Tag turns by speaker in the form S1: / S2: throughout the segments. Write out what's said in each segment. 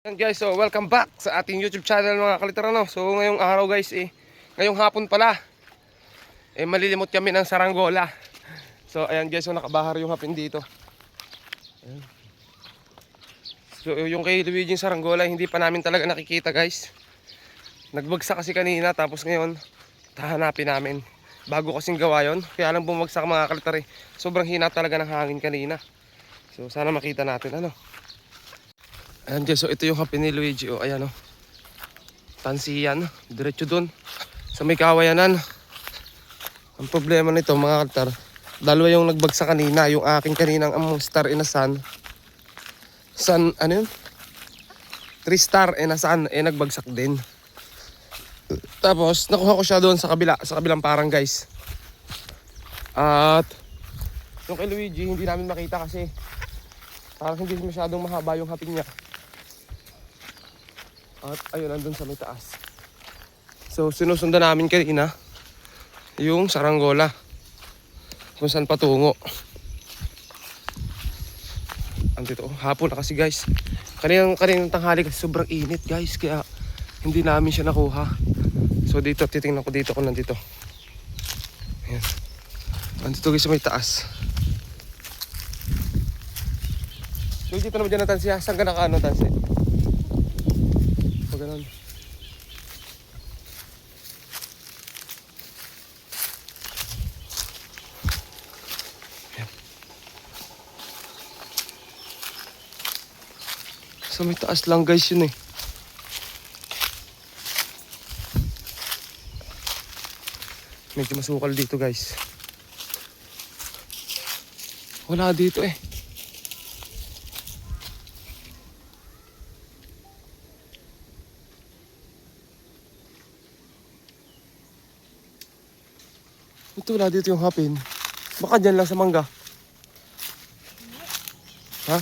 S1: Yan guys, so welcome back sa ating YouTube channel mga kalitarano. So ngayong araw guys, ngayong hapon pala, malilimot kami ng saranggola. So ayan guys, so nakabahar yung hapin dito. Ayan. So yung kay Luigi yung saranggola, hindi pa namin talaga nakikita guys. Nagbagsak kasi kanina, tapos ngayon tahanapin namin. Bago kasing gawa yun, kaya lang bumagsak mga kalitari. Sobrang hina talaga ng hangin kanina. So sana makita natin ano. Ayan guys, so ito yung hapin ni Luigi. O ayan o, tansiyan, diretso dun sa may kawayanan. Ang problema nito mga kaltar, dalawa yung nagbagsak kanina. Yung aking kaninang star in a sun, ano yun? 3 star in a sun, nagbagsak din. Tapos nakuha ko siya doon sa kabilang parang guys. At yung kay Luigi hindi namin makita kasi parang hindi masyadong mahaba yung hapin niya. At ayun, andun sa may taas. So sinusundan namin kanina yung saranggola kung saan patungo. Andito, hapon na kasi guys. Kaninang tanghali kasi sobrang init guys, kaya hindi namin siya nakuha. So dito, titingnan ko dito kung nandito. Ayan, andito guys sa may taas. So dito naman dyan na tansi ha. Saan ka nakaano tansi? Pag ganun. Sa may taas lang guys yun eh. Medyo masukal dito guys. Wala dito eh. Ito, wala dito yung hapin. Baka dyan lang sa mangga. Ha?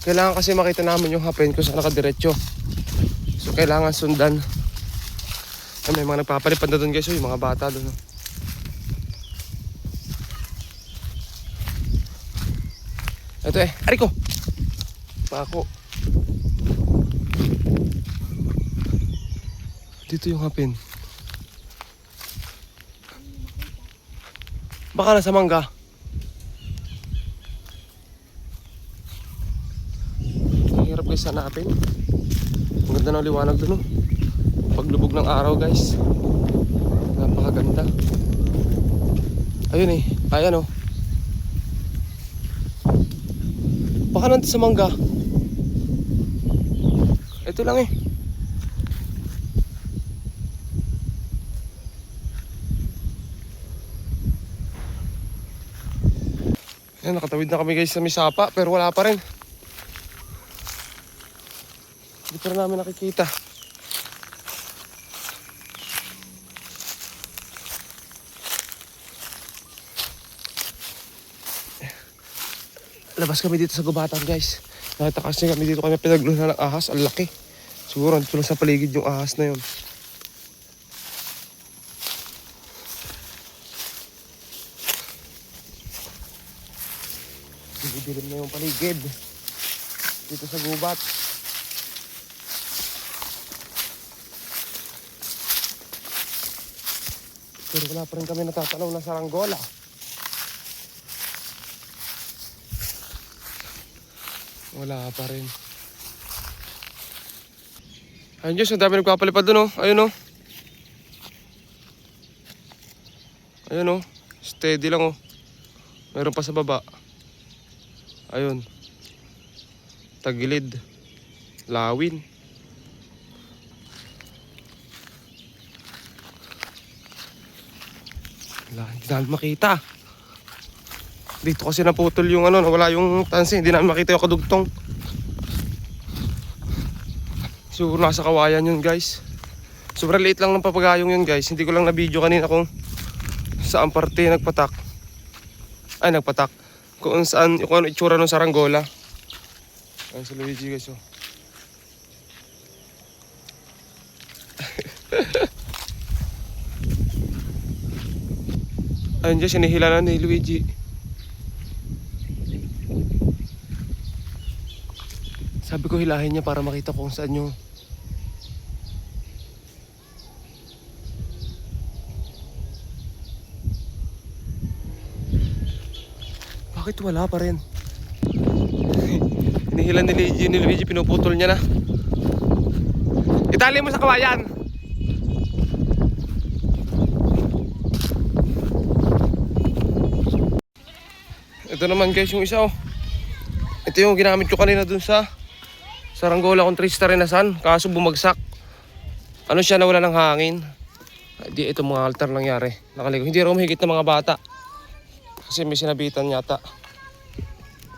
S1: Kailangan kasi makita namin yung hapin kung saan nakadiretso. So kailangan sundan. Ay, may mga nagpapalipad na doon guys. Yung mga bata doon. Ito Ariko! Pako. Dito yung hapin. Baka nasa mangga. Ang hirap guys hanapin. Ang ganda ng liwanag doon. Paglubog ng araw guys. Napakaganda. Ayun ayan baka nandito sa mangga. Ito lang Ayan, nakatawid na kami guys sa Misapa, pero wala pa rin. Hindi pa rin namin nakikita. Labas kami dito sa gubatan guys. Nakita kasi kami dito kami pinagluhan ng ahas. Ang laki. Siguro dito lang sa paligid yung ahas na yun. Dilim na yung paligid dito sa gubat. Pero wala pa rin kami natatanaw na saranggola. Wala pa rin. Ayun Diyos, ang dami nagpapalipad dun Ayun Ayun steady lang Meron pa sa baba. Ayun. Tagilid. Lawin. Hindi namin makita. Dito kasi naputol yung wala yung tansi. Hindi namin makita yung kadugtong. Siguro nasa kawayan yun guys. Sobrang liit lang ng papagayong yun guys. Hindi ko lang na-video kanina kung saan parte nagpatak. Ay, nagpatak. Kung saan, kung ano itsura ng saranggola. Ayun si Luigi guys Ayun dyan, sinihila na ni Luigi. Sabi ko hilahin niya para makita ko kung saan yung... Bakit wala pa rin? Hinihilan ni Luigi, pinuputol niya na. Itali mo sa kawayan. Ito naman guys yung isa oh. Ito yung ginamit ko kanina dun sa saranggola kong 3-star Renasan. Kaso bumagsak. Ano siya, nawala ng hangin. Di ito mga altar nangyari. Nakaligo. Hindi raw mahigit ng mga bata. Kasi may sinabitan yata.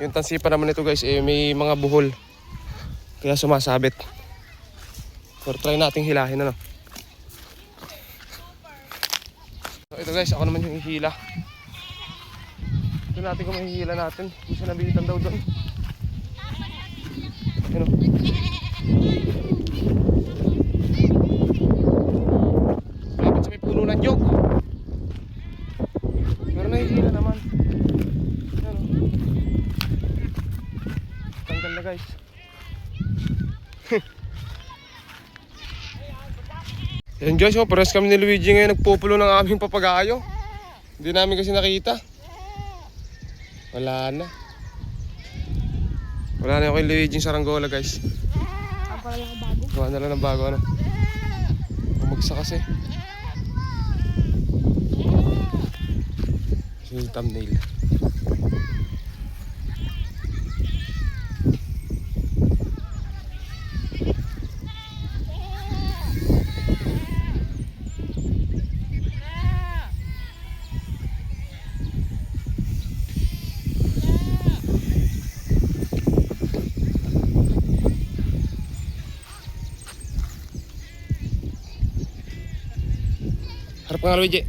S1: Yung tansipa naman ito guys, may mga buhol. Kaya sumasabit. Pero try nating hilahin ano. So ito guys, ako naman yung hihila. Ito natin kung mahihila natin. May sinabitan daw doon. Ano? Malapit sa may puno ng nyog. Pero nahihila naman. Ano? Tanggal na guys. Yan guys, oh, pares kami ni Luigi ngayon nagpupulo ng aming papagayo. Hindi namin kasi nakita. Wala na. Wala na yung kay Luigi yung saranggola guys.
S2: Ang pala lang bago.
S1: Gawa na lang ng bago ano. Bumagsak kasi. Ito yung thumbnail. Harap ka nga Luigi.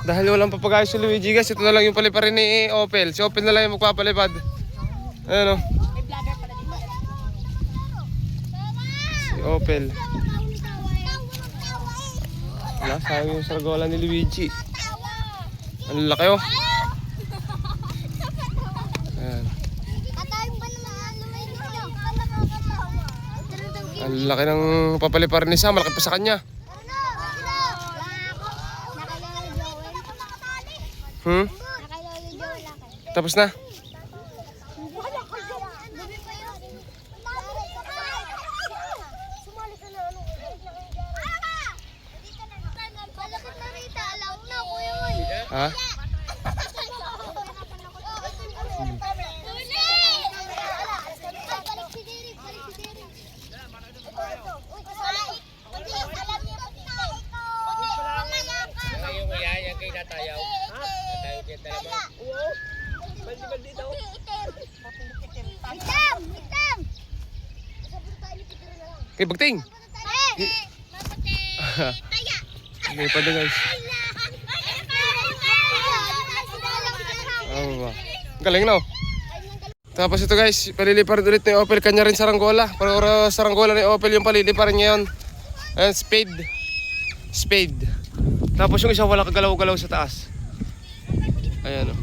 S1: Dahil walang papagayo si Luigi guys, ito na lang yung paliparin ni Opel. Si Opel na lang yung magpapalipad. Ayan o.
S2: May vlogger pala dito.
S1: Si Opel. Wala, sayang yung sargola ni Luigi. Ang laki oh. Ayan. Ang laki ng papaliparin ni Sam, malaki pa sa kanya. Tapos na? Ha? Okay, bagting. Okay, pa guys. Oh, galing no. Tapos ito guys, paliliparin ulit ni Opel kanya rin saranggola. Pero saranggola ni Opel yung paliliparin niya yun. Ayan, spade. Spade. Tapos yung isa wala kagalaw-galaw sa taas. Ayan o.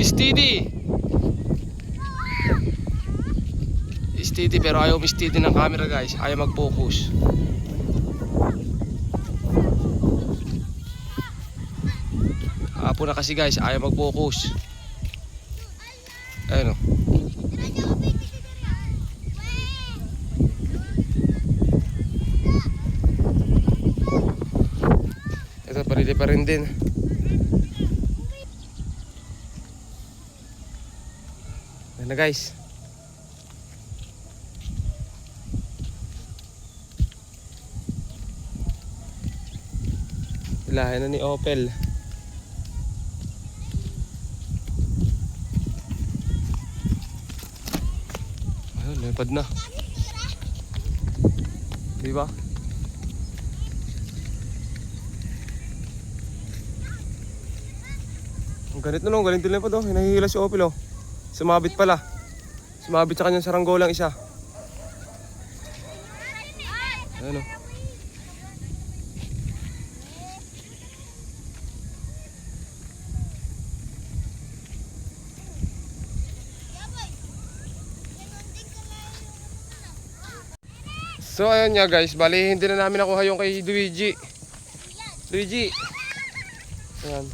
S1: Steady. Steady pero ayaw steady ng camera guys. Ayaw mag-focus. Hapon na kasi guys, ayaw mag-focus. Ayan o. Ito paliliparin din. Ayan na guys. Ilahin na ni Opel. Ayun, lipad na. Diba? Ang ganit na no, galing din lipad oh. Hinahihila si Opel oh. Sumabit pala. Sumabit sa kanyang saranggolang isa. Ayun oh. So ayun nga guys, bali hindi na namin nakuha yung kay Luigi. Luigi. Ayan.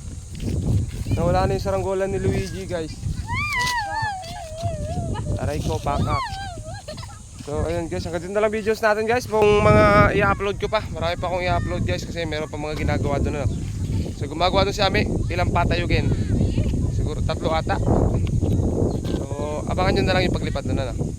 S1: Nawala na yung saranggola ni Luigi guys. Aray ko, pakak. So ayun guys, hanggang dito na lang videos natin guys. Kung mga i-upload ko pa, marami pa akong i-upload guys kasi meron pa mga ginagawa doon. So gumagawa doon si Ami, ilang patayugin. Siguro 3 ata. So abangan nyo na lang yung paglipad doon.